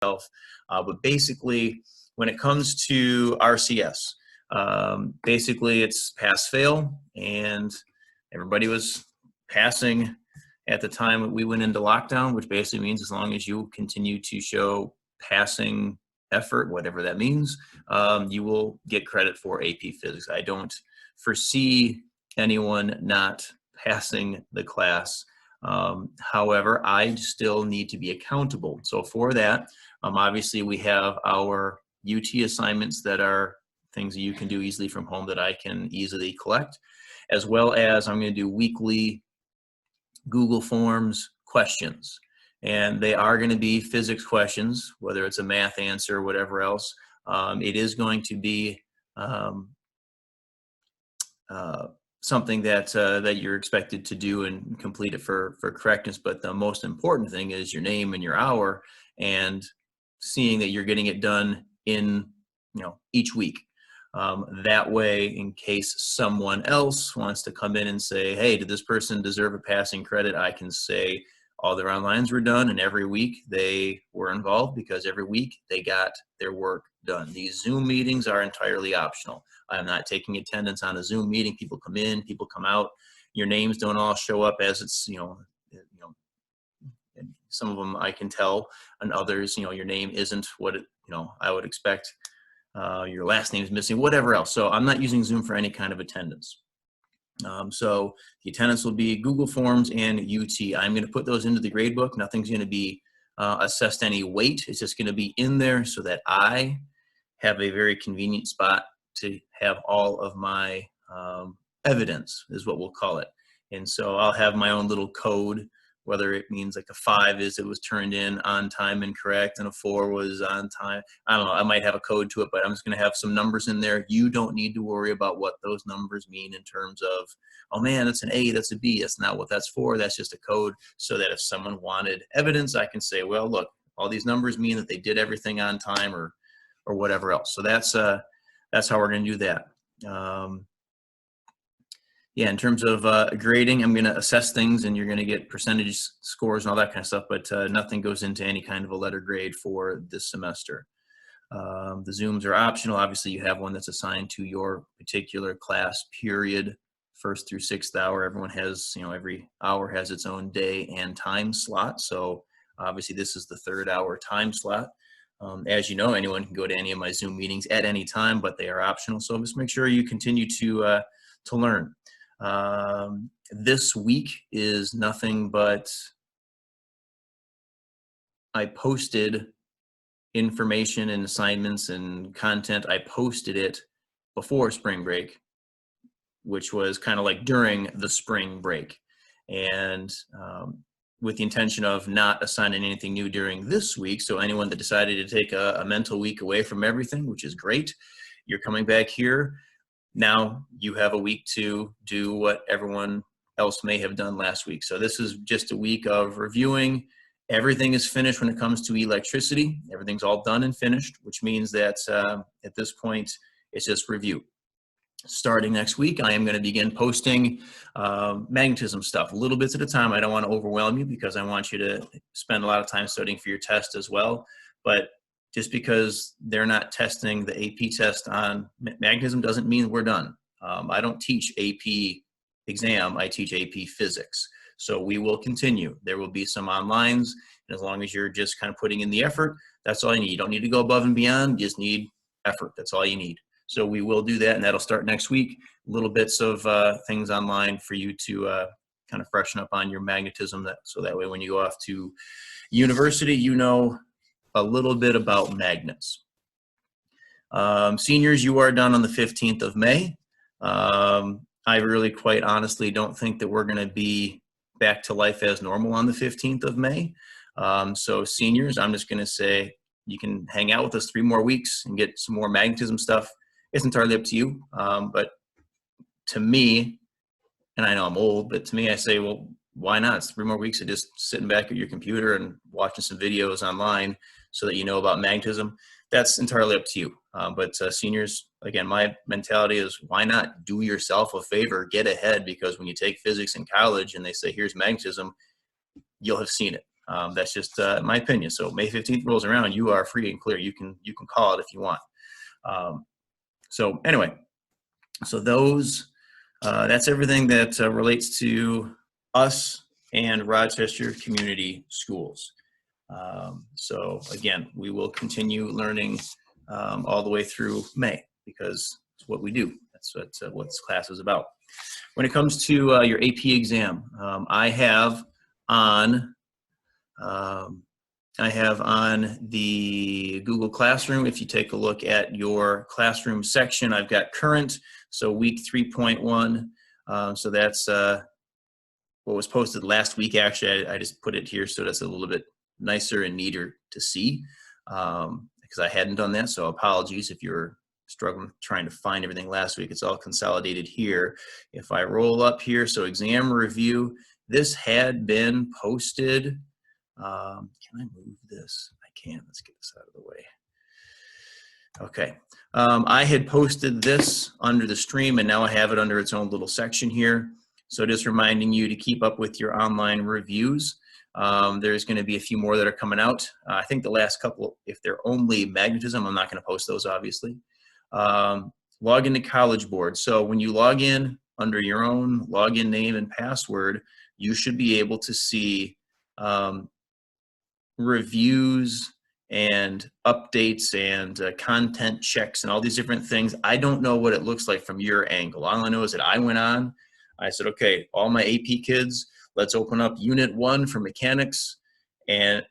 But basically, when it comes to RCS, basically it's pass fail, and everybody was passing at the time we went into lockdown, which basically means as long as you continue to show passing effort, whatever that means, you will get credit for AP Physics. I don't foresee anyone not passing the class. However, I still need to be accountable. So for that, obviously we have our UT assignments that are things that you can do easily from home that I can easily collect, as well as I'm going to do weekly Google Forms questions. And they are going to be physics questions, whether it's a math answer or whatever else. It is going to be something that you're expected to do and complete it for correctness. But the most important thing is your name and your hour, and seeing that you're getting it done in each week. That way, in case someone else wants to come in and say, hey, did this person deserve a passing credit? I can say all their onlines were done, and every week they were involved because every week they got their work done. These Zoom meetings are entirely optional. I'm not taking attendance on a Zoom meeting. People come in, people come out. Your names don't all show up as it's, some of them I can tell, and others, your name isn't what I would expect. Your last name is missing, whatever else. So I'm not using Zoom for any kind of attendance. So the attendance will be Google Forms and UT. I'm going to put those into the grade book. Nothing's going to be assessed any weight. It's just going to be in there so that I have a very convenient spot to have all of my evidence, is what we'll call it. And so I'll have my own little code, whether it means like a 5 is it was turned in on time and correct, and a 4 was on time. I don't know, I might have a code to it, but I'm just going to have some numbers in there. You don't need to worry about what those numbers mean in terms of, oh man, that's an A, that's a B. That's not what that's for. That's just a code, so that if someone wanted evidence, I can say, well, look, all these numbers mean that they did everything on time or whatever else. So that's how we're going to do that. Yeah, in terms of grading, I'm going to assess things, and you're going to get percentage scores and all that kind of stuff, but nothing goes into any kind of a letter grade for this semester. The Zooms are optional. Obviously, you have one that's assigned to your particular class period, 1st through 6th hour. Everyone has, every hour has its own day and time slot. So obviously, this is the 3rd hour time slot. As you know, anyone can go to any of my Zoom meetings at any time, but they are optional. So just make sure you continue to learn. This week is nothing but I posted information and assignments and content. I posted it before spring break, which was kind of like during the spring break, and with the intention of not assigning anything new during this week. So anyone that decided to take a mental week away from everything, which is great, you're coming back here. Now you have a week to do what everyone else may have done last week. So this is just a week of reviewing. Everything is finished when it comes to electricity. Everything's all done and finished, which means that at this point, it's just review. Starting next week, I am going to begin posting magnetism stuff, little bits at a time. I don't want to overwhelm you because I want you to spend a lot of time studying for your test as well. But just because they're not testing the AP test on magnetism doesn't mean we're done. I don't teach AP exam, I teach AP physics. So we will continue. There will be some onlines, and as long as you're just kind of putting in the effort, that's all you need. You don't need to go above and beyond, you just need effort. That's all you need. So we will do that, and that'll start next week. Little bits of things online for you to kind of freshen up on your magnetism, so that way when you go off to university, you know a little bit about magnets. Seniors, you are done on the 15th of May. I really quite honestly don't think that we're going to be back to life as normal on the 15th of May. So seniors, I'm just going to say you can hang out with us 3 more weeks and get some more magnetism stuff. It's entirely up to you. But to me, and I know I'm old, but to me, I say, well, why not? It's 3 more weeks of just sitting back at your computer and watching some videos online so that you know about magnetism. That's entirely up to you. But seniors, again, my mentality is why not do yourself a favor, get ahead, because when you take physics in college and they say, here's magnetism, you'll have seen it. That's just my opinion. So May 15th rolls around, you are free and clear. You can call it if you want. So anyway, so that's everything that relates to us and Rochester Community Schools. So again, we will continue learning all the way through May, because it's what we do. That's what this class is about. When it comes to your AP exam, I have on the Google Classroom, if you take a look at your classroom section, I've got current, so week 3.1. So that's what was posted last week. Actually, I just put it here so that's a little bit nicer and neater to see, because I hadn't done that. So apologies if you're struggling trying to find everything last week. It's all consolidated here. If I roll up here, so exam review, this had been posted. Can I move this? I can. Let's get this out of the way. Okay. I had posted this under the stream, and now I have it under its own little section here. So just reminding you to keep up with your online reviews. There's going to be a few more that are coming out. I think the last couple, if they're only magnetism, I'm not going to post those, obviously. Log into College Board. So when you log in under your own login name and password, you should be able to see reviews and updates and content checks and all these different things. I don't know what it looks like from your angle. All I know is that I went on, I said, okay, all my AP kids, let's open up Unit 1 for mechanics. And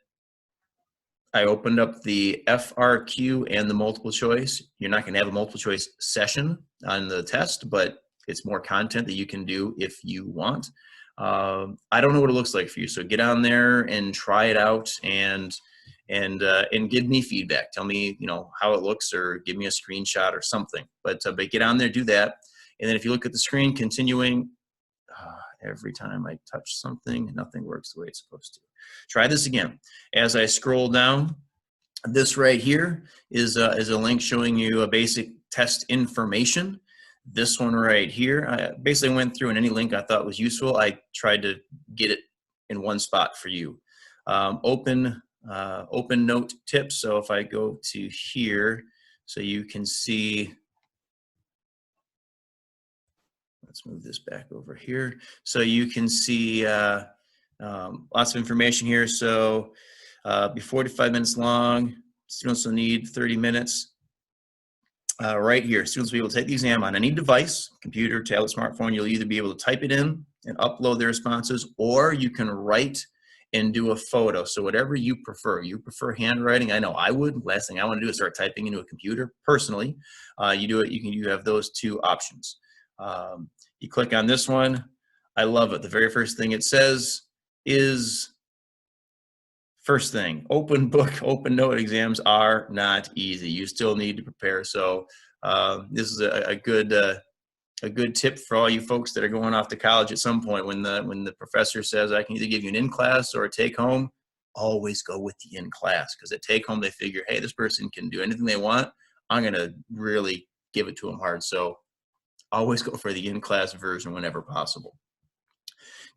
I opened up the FRQ and the multiple choice. You're not going to have a multiple choice session on the test, but it's more content that you can do if you want. I don't know what it looks like for you, so get on there and try it out and give me feedback. Tell me, how it looks, or give me a screenshot or something. But get on there, do that, and then if you look at the screen, continuing. Every time I touch something, nothing works the way it's supposed to. Try this again. As I scroll down, this right here is a link showing you a basic test information. This one right here, I basically went through, and any link I thought was useful, I tried to get it in one spot for you. Open note tips. So if I go to here, so you can see, let's move this back over here. So you can see lots of information here. So be 45 minutes long. Students will need 30 minutes. Right here, students will be able to take the exam on any device, computer, tablet, smartphone. You'll either be able to type it in and upload the responses, or you can write and do a photo. So whatever you prefer. You prefer handwriting? I know I would. Last thing I want to do is start typing into a computer. Personally, you do it. You have those two options. You click on this one. I love it. The very first thing it says is, first thing, open book, open note exams are not easy. You still need to prepare. So this is a good tip for all you folks that are going off to college at some point. When the professor says, I can either give you an in-class or a take-home, always go with the in-class, because at take-home they figure, hey, this person can do anything they want. I'm going to really give it to them hard. So always go for the in-class version whenever possible.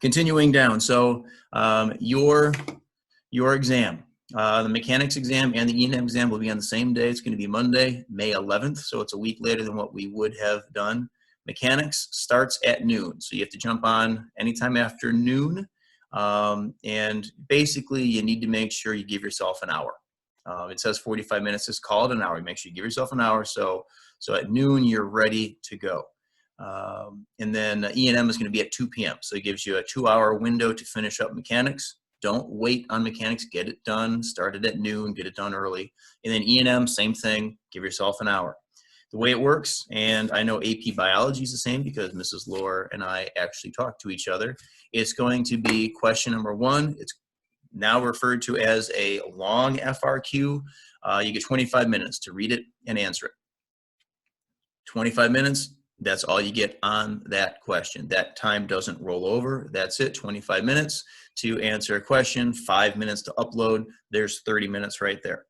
Continuing down, so your exam, the mechanics exam and the E&M exam will be on the same day. It's going to be Monday, May 11th, so it's a week later than what we would have done. Mechanics starts at noon, so you have to jump on anytime after noon, and basically you need to make sure you give yourself an hour. It says 45 minutes, it's called an hour. Make sure you give yourself an hour, so at noon you're ready to go. And then E&M is going to be at 2 p.m. So it gives you a 2-hour window to finish up mechanics. Don't wait on mechanics, get it done. Start it at noon, get it done early. And then E&M, same thing, give yourself an hour. The way it works, and I know AP Biology is the same because Mrs. Lohr and I actually talk to each other, it's going to be question number 1. It's now referred to as a long FRQ. You get 25 minutes to read it and answer it. 25 minutes. That's all you get on that question. That time doesn't roll over. That's it, 25 minutes to answer a question, 5 minutes to upload. There's 30 minutes right there.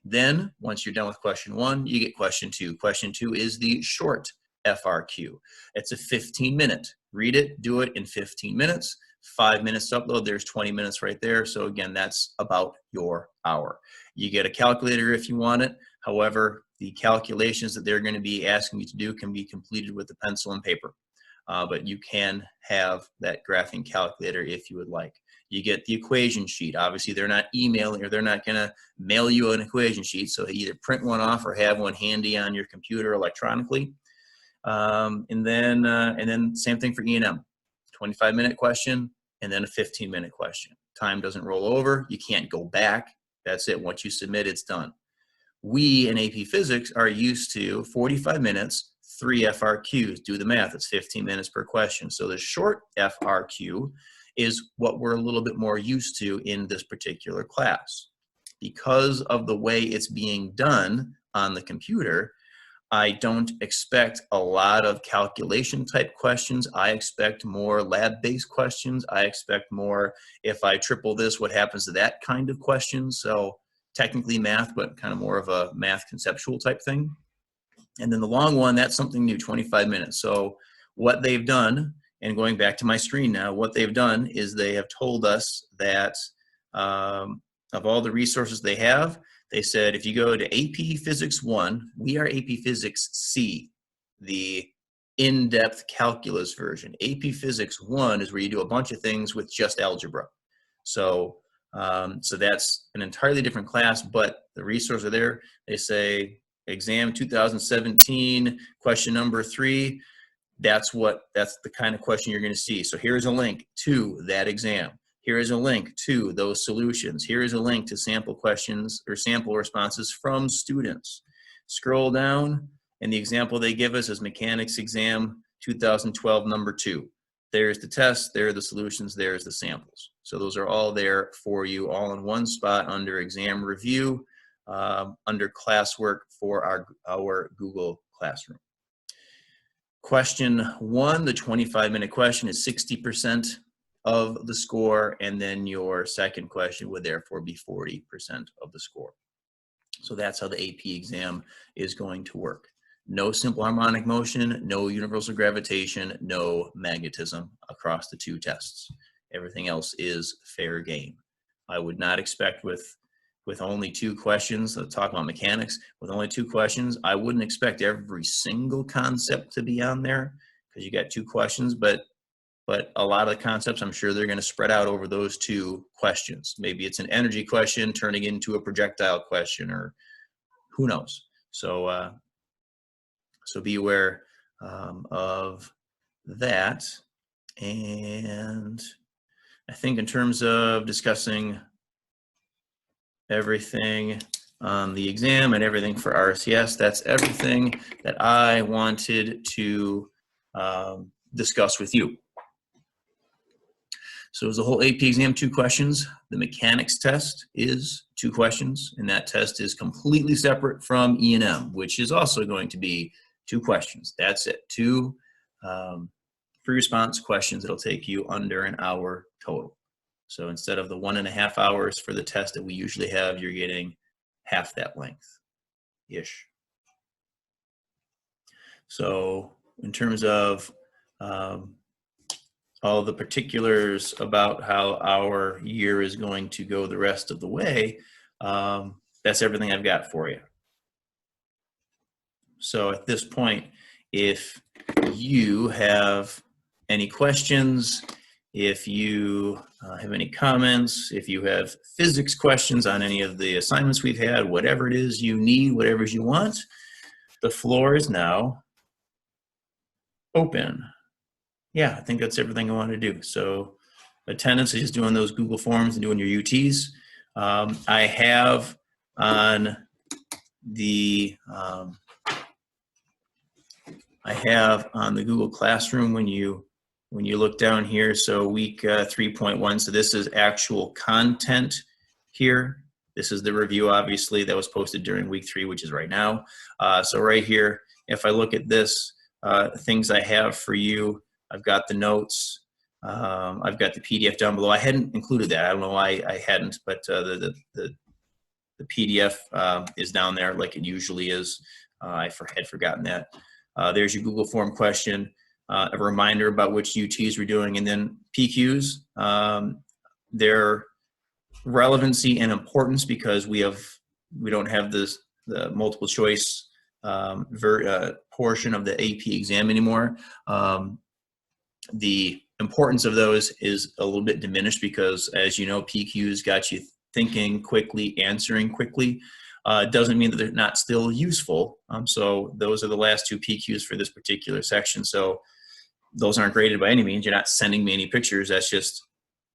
Then, once you're done with question 1, you get question 2. Question 2 is the short FRQ. It's a 15-minute read it, do it in 15 minutes, 5 minutes to upload, there's 20 minutes right there. So again, that's about your hour. You get a calculator if you want it. However, the calculations that they're going to be asking you to do can be completed with a pencil and paper. But you can have that graphing calculator if you would like. You get the equation sheet. Obviously, they're not emailing or they're not going to mail you an equation sheet. So either print one off or have one handy on your computer electronically. And then same thing for E&M. 25-minute question and then a 15-minute question. Time doesn't roll over. You can't go back. That's it. Once you submit, it's done. We in AP Physics are used to 45 minutes, 3 FRQs. Do the math. It's 15 minutes per question. So the short FRQ is what we're a little bit more used to in this particular class. Because of the way it's being done on the computer, I don't expect a lot of calculation type questions. I expect more lab-based questions. I expect more, if I triple this, what happens to that kind of questions. So technically math, but kind of more of a math conceptual type thing. And then the long one, that's something new, 25 minutes. So what they've done, and going back to my screen now, what they've done is they have told us that of all the resources they have, they said if you go to AP Physics 1, we are AP Physics C, the in-depth calculus version. AP Physics 1 is where you do a bunch of things with just algebra. So that's an entirely different class, but the resources are there. They say exam 2017, question number 3. That's the kind of question you're going to see. So here's a link to that exam. Here is a link to those solutions. Here is a link to sample questions or sample responses from students. Scroll down, and the example they give us is Mechanics Exam 2012, number 2. There's the test, there are the solutions, there's the samples. So those are all there for you, all in one spot under exam review, under classwork for our Google Classroom. Question 1, the 25-minute question, is 60% of the score, and then your second question would therefore be 40% of the score. So that's how the AP exam is going to work. No simple harmonic motion, no universal gravitation, no magnetism across the 2 tests. Everything else is fair game. I would not expect with only 2 questions, let's talk about mechanics, with only 2 questions, I wouldn't expect every single concept to be on there because you got 2 questions, but a lot of the concepts, I'm sure they're going to spread out over those 2 questions. Maybe it's an energy question turning into a projectile question, or who knows. So, so be aware of that. And I think in terms of discussing everything on the exam and everything for RCS, that's everything that I wanted to discuss with you. So it was the whole AP exam, 2 questions. The mechanics test is 2 questions, and that test is completely separate from E&M, which is also going to be 2 questions. That's it, 2 free response questions that'll take you under an hour total. So instead of the 1.5 hours for the test that we usually have, you're getting half that length-ish. So in terms of all the particulars about how our year is going to go the rest of the way, that's everything I've got for you. So at this point, if you have any questions, if you have any comments, if you have physics questions on any of the assignments we've had, whatever it is you need, whatever you want, the floor is now open. Yeah, I think that's everything I want to do. So attendance is just doing those Google Forms and doing your UTs. I have on the Google Classroom, when you look down here, so week 3.1, so this is actual content here. This is the review, obviously, that was posted during week 3, which is right now. So right here, if I look at this, things I have for you, I've got the notes, I've got the PDF down below. I hadn't included that. I don't know why I hadn't, but the PDF is down there like it usually is. I had forgotten that. There's your Google form question. a reminder about which UTs we're doing. And then PQs, their relevancy and importance, because we don't have the multiple choice portion of the AP exam anymore. The importance of those is a little bit diminished because, as you know, PQs got you thinking quickly, answering quickly. Doesn't mean that they're not still useful. So those are the last two PQs for this particular section. So those aren't graded by any means. You're not sending me any pictures. That's just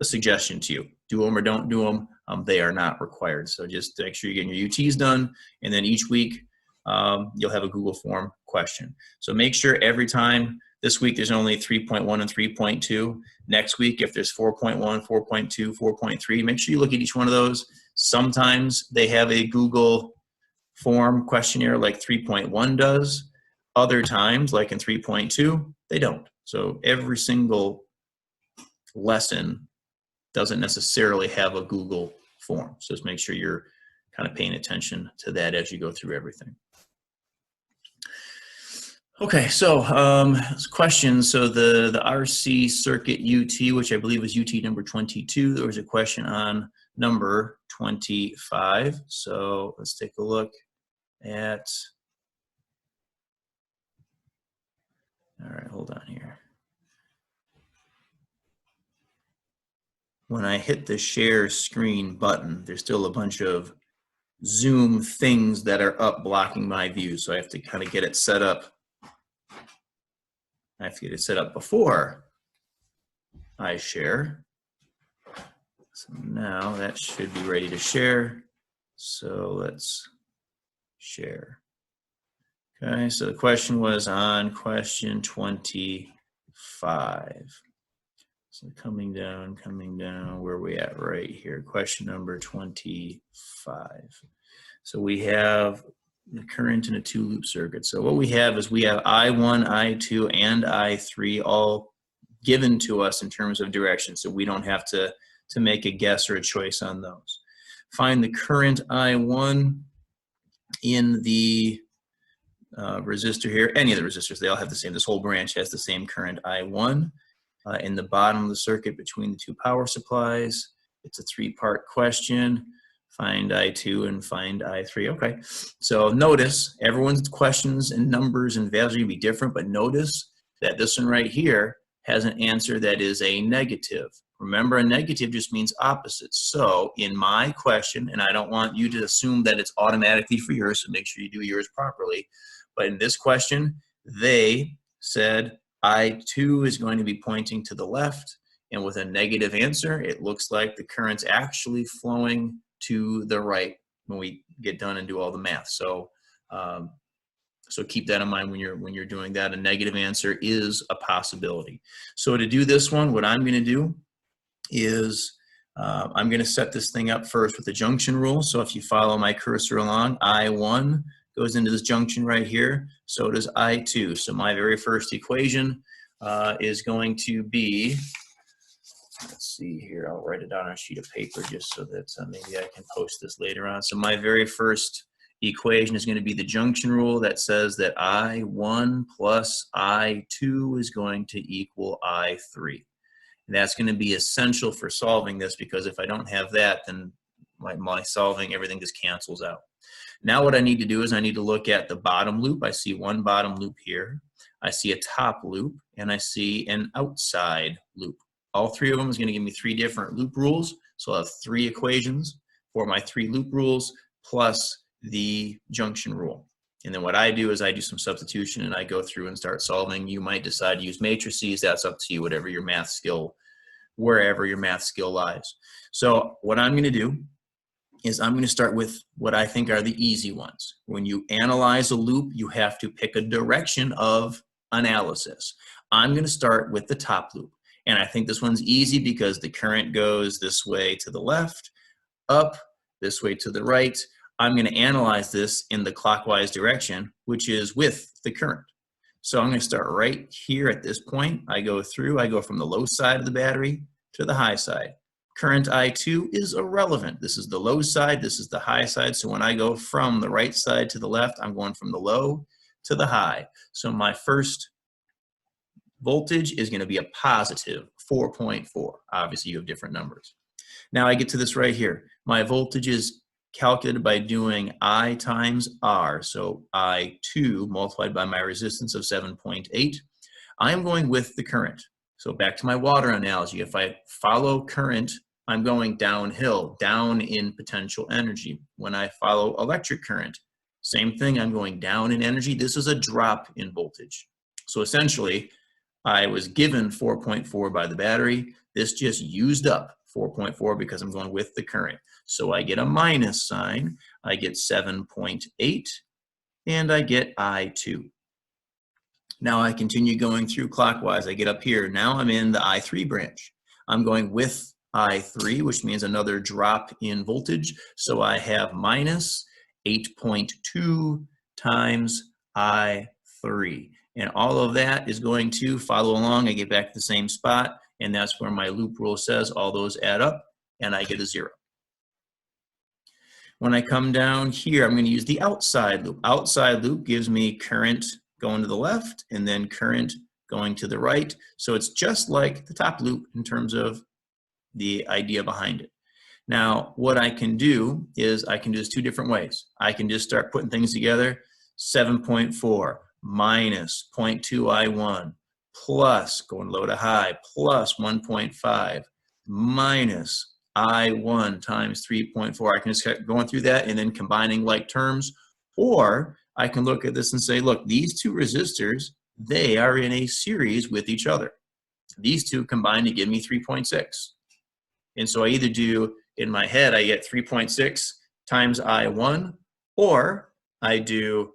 a suggestion to you. Do them or don't do them. They are not required. So just make sure you're getting your UTs done. And then each week, you'll have a Google form question. So make sure every time. This week, there's only 3.1 and 3.2. Next week, if there's 4.1, 4.2, 4.3, make sure you look at each one of those. Sometimes they have a Google form questionnaire like 3.1 does. Other times, like in 3.2, they don't. So every single lesson doesn't necessarily have a Google form. So just make sure you're kind of paying attention to that as you go through everything. Okay, so questions. So the RC Circuit UT, which I believe was UT number 22, there was a question on number 25. So let's take a look at, all right, hold on here. When I hit the share screen button, there's still a bunch of Zoom things that are up blocking my view. So I have to kind of get it set up. I have to get it set up before I share. So now that should be ready to share. So let's share. Okay, so the question was on question 25. So coming down, where are we at right here? Question number 25. So we have the current in a two-loop circuit. So what we have is we have I1, I2, and I3 all given to us in terms of direction, so we don't have to make a guess or a choice on those. Find the current I1 in the resistor here. Any of the resistors, they all have the same. This whole branch has the same current I1 in the bottom of the circuit between the two power supplies. It's a three-part question. Find I2 and find I3. Okay, so notice everyone's questions and numbers and values are going to be different, but notice that this one right here has an answer that is a negative. Remember, a negative just means opposite. So in my question, and I don't want you to assume that it's automatically for yours, so make sure you do yours properly, but in this question, they said I2 is going to be pointing to the left, and with a negative answer, it looks like the current's actually flowing to the right when we get done and do all the math. So, so keep that in mind when you're doing that. A negative answer is a possibility. So to do this one, what I'm going to do is I'm going to set this thing up first with the junction rule. So if you follow my cursor along, I1 goes into this junction right here. So does I2. So my very first equation is going to be, let's see here, I'll write it on a sheet of paper just so that maybe I can post this later on. So my very first equation is going to be the junction rule that says that I1 plus I2 is going to equal I3. And that's going to be essential for solving this, because if I don't have that, then my solving, everything just cancels out. Now what I need to do is I need to look at the bottom loop. I see one bottom loop here. I see a top loop, and I see an outside loop. All three of them is going to give me three different loop rules. So I'll have three equations for my three loop rules plus the junction rule. And then what I do is I do some substitution and I go through and start solving. You might decide to use matrices. That's up to you, whatever your math skill, wherever your math skill lies. So what I'm going to do is I'm going to start with what I think are the easy ones. When you analyze a loop, you have to pick a direction of analysis. I'm going to start with the top loop. And I think this one's easy because the current goes this way to the left, up, this way to the right. I'm going to analyze this in the clockwise direction, which is with the current. So I'm going to start right here at this point. I go from the low side of the battery to the high side. Current I2 is irrelevant. This is the low side, this is the high side. So when I go from the right side to the left, I'm going from the low to the high. So my first voltage is going to be a positive 4.4. Obviously, you have different numbers. Now I get to this right here. My voltage is calculated by doing I times R. So I2 multiplied by my resistance of 7.8. I am going with the current. So back to my water analogy. If I follow current, I'm going downhill, down in potential energy. When I follow electric current, same thing, I'm going down in energy. This is a drop in voltage. So essentially, I was given 4.4 by the battery. This just used up 4.4 because I'm going with the current. So I get a minus sign, I get 7.8, and I get I2. Now I continue going through clockwise. I get up here. Now I'm in the I3 branch. I'm going with I3, which means another drop in voltage. So I have minus 8.2 times I3. And all of that is going to follow along. I get back to the same spot, and that's where my loop rule says all those add up, and I get a 0. When I come down here, I'm going to use the outside loop. Outside loop gives me current going to the left and then current going to the right. So it's just like the top loop in terms of the idea behind it. Now, what I can do is I can do this two different ways. I can just start putting things together. 7.4 minus 0.2 I1 plus, going low to high, plus 1.5 minus I1 times 3.4. I can just keep going through that and then combining like terms. Or I can look at this and say, look, these two resistors, they are in a series with each other. These two combine to give me 3.6. And so I either do, in my head, I get 3.6 times I1, or I do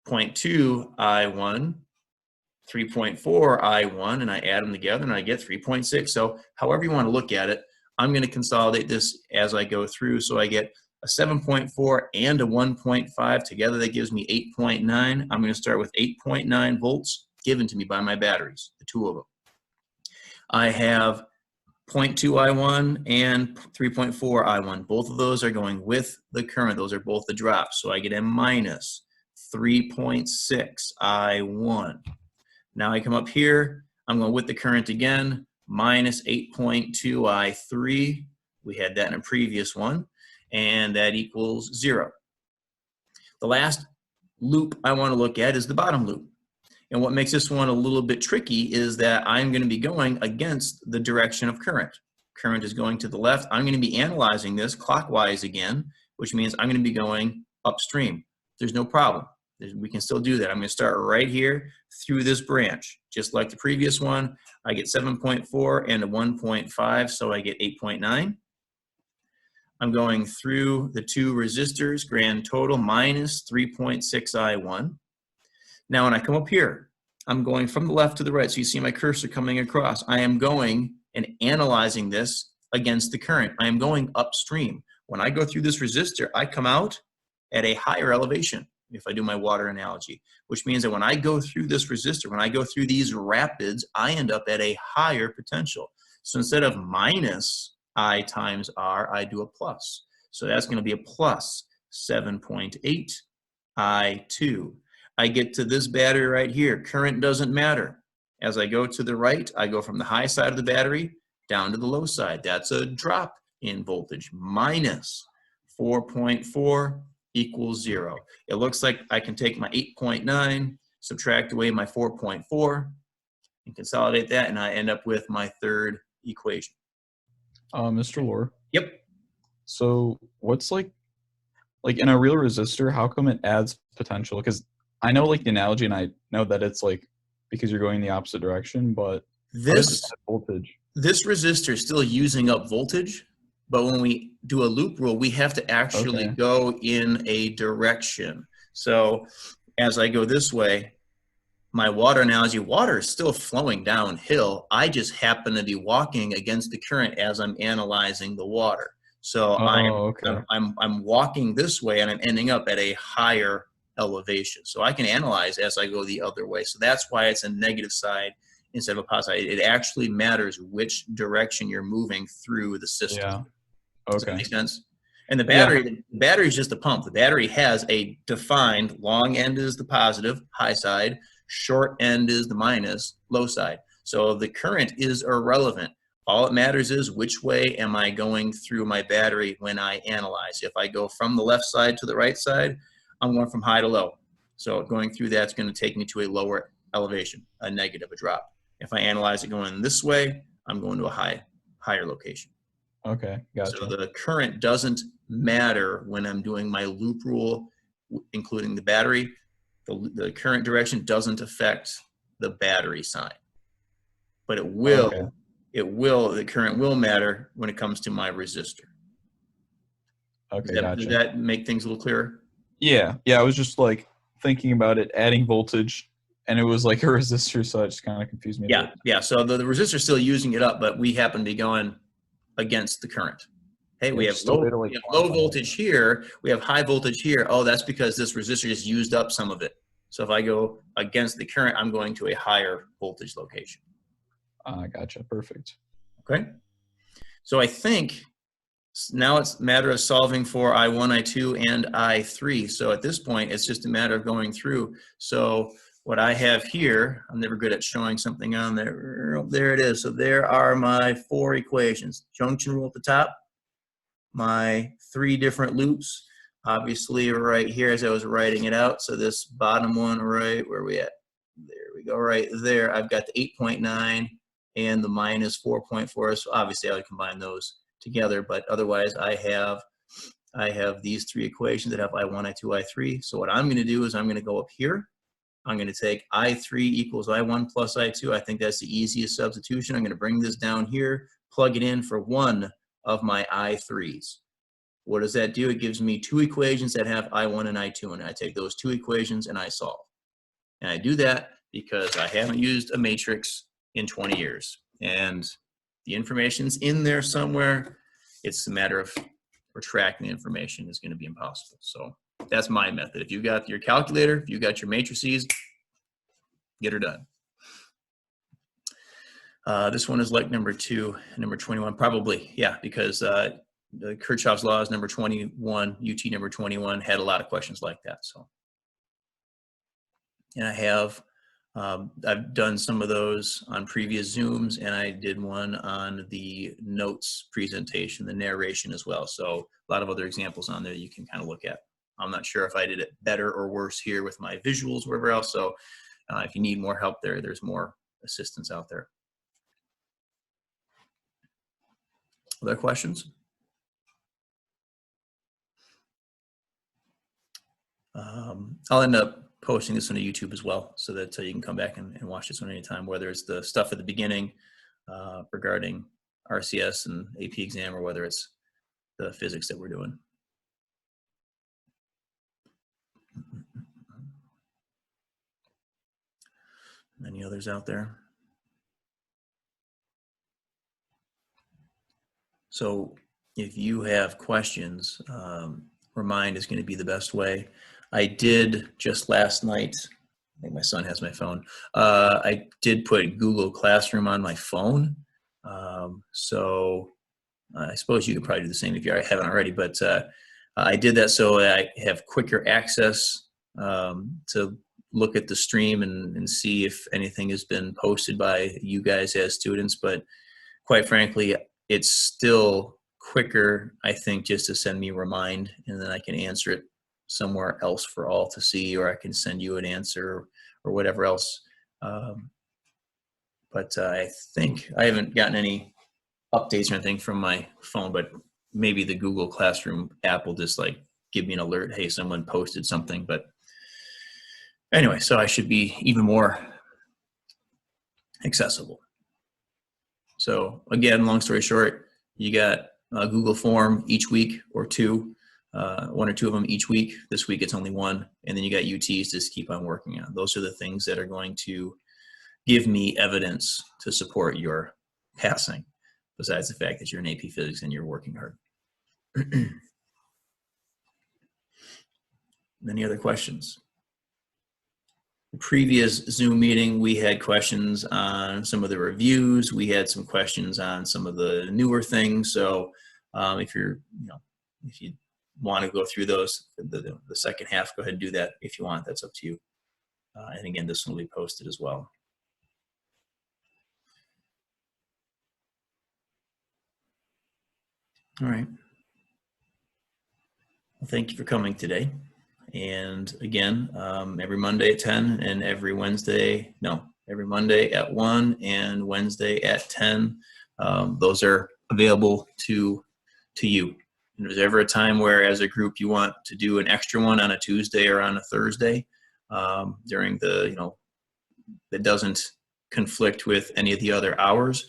0.2 I1, 3.4 I1, and I add them together and I get 3.6. So however you want to look at it, I'm going to consolidate this as I go through. So I get a 7.4 and a 1.5 together. That gives me 8.9. I'm going to start with 8.9 volts given to me by my batteries, the two of them. I have 0.2 I1 and 3.4 I1. Both of those are going with the current. Those are both the drops. So I get a minus 3.6 I1. Now I come up here. I'm going with the current again, minus 8.2 I3. We had that in a previous one, and that equals 0. The last loop I want to look at is the bottom loop. And what makes this one a little bit tricky is that I'm going to be going against the direction of current. Current is going to the left. I'm going to be analyzing this clockwise again, which means I'm going to be going upstream. There's no problem. We can still do that. I'm going to start right here through this branch. Just like the previous one, I get 7.4 and a 1.5, so I get 8.9. I'm going through the two resistors, grand total minus 3.6 I1. Now when I come up here, I'm going from the left to the right, so you see my cursor coming across. I am going and analyzing this against the current. I am going upstream. When I go through this resistor, I come out at a higher elevation, if I do my water analogy, which means that when I go through this resistor, when I go through these rapids, I end up at a higher potential. So instead of minus I times R, I do a plus. So that's going to be a plus 7.8 I2. I get to this battery right here. Current doesn't matter. As I go to the right, I go from the high side of the battery down to the low side. That's a drop in voltage, minus 4.4 equals 0. It looks like I can take my 8.9, subtract away my 4.4, and consolidate that, and I end up with my third equation. Mr. Lohr. Yep. So what's like in a real resistor, how come it adds potential? Because I know like the analogy, and I know that it's like because you're going the opposite direction, but This voltage. This resistor is still using up voltage, but when we do a loop rule, we have to actually go in a direction. So as I go this way, my water analogy, water is still flowing downhill. I just happen to be walking against the current as I'm analyzing the water. So I'm walking this way and I'm ending up at a higher elevation. So I can analyze as I go the other way. So that's why it's a negative side instead of a positive. It actually matters which direction you're moving through the system. Yeah. Does that make sense? And the battery is just a pump. The battery has a defined long end is the positive, high side, short end is the minus, low side. So the current is irrelevant. All it matters is which way am I going through my battery when I analyze. If I go from the left side to the right side, I'm going from high to low. So going through that's going to take me to a lower elevation, a negative, a drop. If I analyze it going this way, I'm going to a higher location. Okay, gotcha. So the current doesn't matter when I'm doing my loop rule, including the battery. The current direction doesn't affect the battery sign, but it will. Okay. The current will matter when it comes to my resistor. Okay, Does gotcha. that make things a little clearer? Yeah, I was just like thinking about it, adding voltage, and it was like a resistor, so it just kind of confused me. Yeah. So the resistor is still using it up, but we happen to be going against the current. Hey, we have low voltage here. We have high voltage here. Oh, that's because this resistor just used up some of it. So if I go against the current, I'm going to a higher voltage location. Gotcha. Perfect. Okay. So I think now it's a matter of solving for I1, I2, and I3. So at this point, it's just a matter of going through. So what I have here, I'm never good at showing something on there. There it is. So there are my 4 equations. Junction rule at the top, my 3 different loops, obviously right here as I was writing it out. So this bottom one, right where we at? There we go, right there. I've got the 8.9 and the minus 4.4. So obviously I would combine those together, but otherwise I have these 3 equations that have I1, I2, I3. So what I'm going to do is I'm going to go up here. I'm going to take I3 equals I1 plus I2. I think that's the easiest substitution. I'm going to bring this down here, plug it in for one of my I3s. What does that do? It gives me 2 equations that have I1 and I2, and I take those 2 equations and I solve. And I do that because I haven't used a matrix in 20 years. And the information's in there somewhere. It's a matter of retracting the information is going to be impossible. So that's my method. If you got your calculator, if you got your matrices, get her done. This one is like number 2, number 21, probably, yeah, because the Kirchhoff's law is number 21, UT number 21 had a lot of questions like that. So, and I have, I've done some of those on previous Zooms, and I did one on the notes presentation, the narration as well. So a lot of other examples on there you can kind of look at. I'm not sure if I did it better or worse here with my visuals, wherever else. So if you need more help there, there's more assistance out there. Other questions? I'll end up posting this on YouTube as well, so that you can come back and watch this one anytime, whether it's the stuff at the beginning regarding RCS and AP exam, or whether it's the physics that we're doing. Any others out there? So if you have questions, Remind is going to be the best way. I did just last night, I think my son has my phone, I did put Google Classroom on my phone. So I suppose you could probably do the same if you haven't already, but I did that so I have quicker access to look at the stream and see if anything has been posted by you guys as students. But quite frankly, it's still quicker, I think, just to send me a Remind, and then I can answer it somewhere else for all to see, or I can send you an answer or whatever else. But I think I haven't gotten any updates or anything from my phone, but maybe the Google Classroom app will just like give me an alert, hey, someone posted something. But anyway, so I should be even more accessible. So again, long story short, you got a Google form each week or 2, 1 or 2 of them each week. This week it's only 1, and then you got UTs to just keep on working on. Those are the things that are going to give me evidence to support your passing, besides the fact that you're in AP Physics and you're working hard. Any other questions? The previous Zoom meeting, we had questions on some of the reviews. We had some questions on some of the newer things. So if you're, if you want to go through those, the second half, go ahead and do that if you want. That's up to you. And again, this one will be posted as well. All right. Well, thank you for coming today. And again, every Monday at 10 and every Monday at 1 and Wednesday at 10. Those are available to you. And if there's ever a time where as a group you want to do an extra one on a Tuesday or on a Thursday during that doesn't conflict with any of the other hours,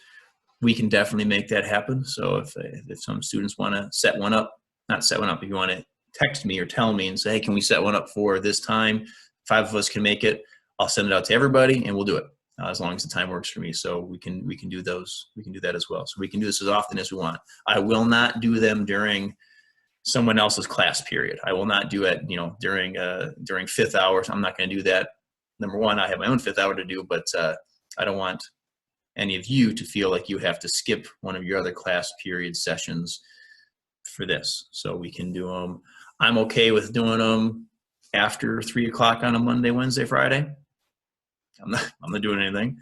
we can definitely make that happen. So if some students want to set one up, not set one up, if you want to text me or tell me and say, hey, can we set one up for this time? 5 of us can make it. I'll send it out to everybody and we'll do it as long as the time works for me. So we can do those. We can do that as well. So we can do this as often as we want. I will not do them during someone else's class period. I will not do it, during fifth hours. I'm not going to do that. Number one, I have my own fifth hour to do, but I don't want any of you to feel like you have to skip one of your other class period sessions for this. So we can do them. I'm okay with doing them after 3 o'clock on a Monday, Wednesday, Friday. I'm not doing anything,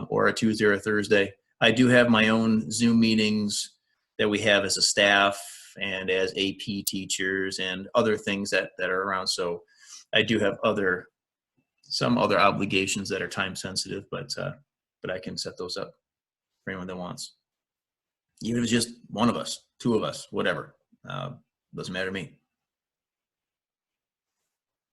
or a Tuesday or a Thursday. I do have my own Zoom meetings that we have as a staff and as AP teachers and other things that are around. So I do have some other obligations that are time sensitive, but I can set those up for anyone that wants. Even if it's just one of us, 2 of us, whatever, doesn't matter to me.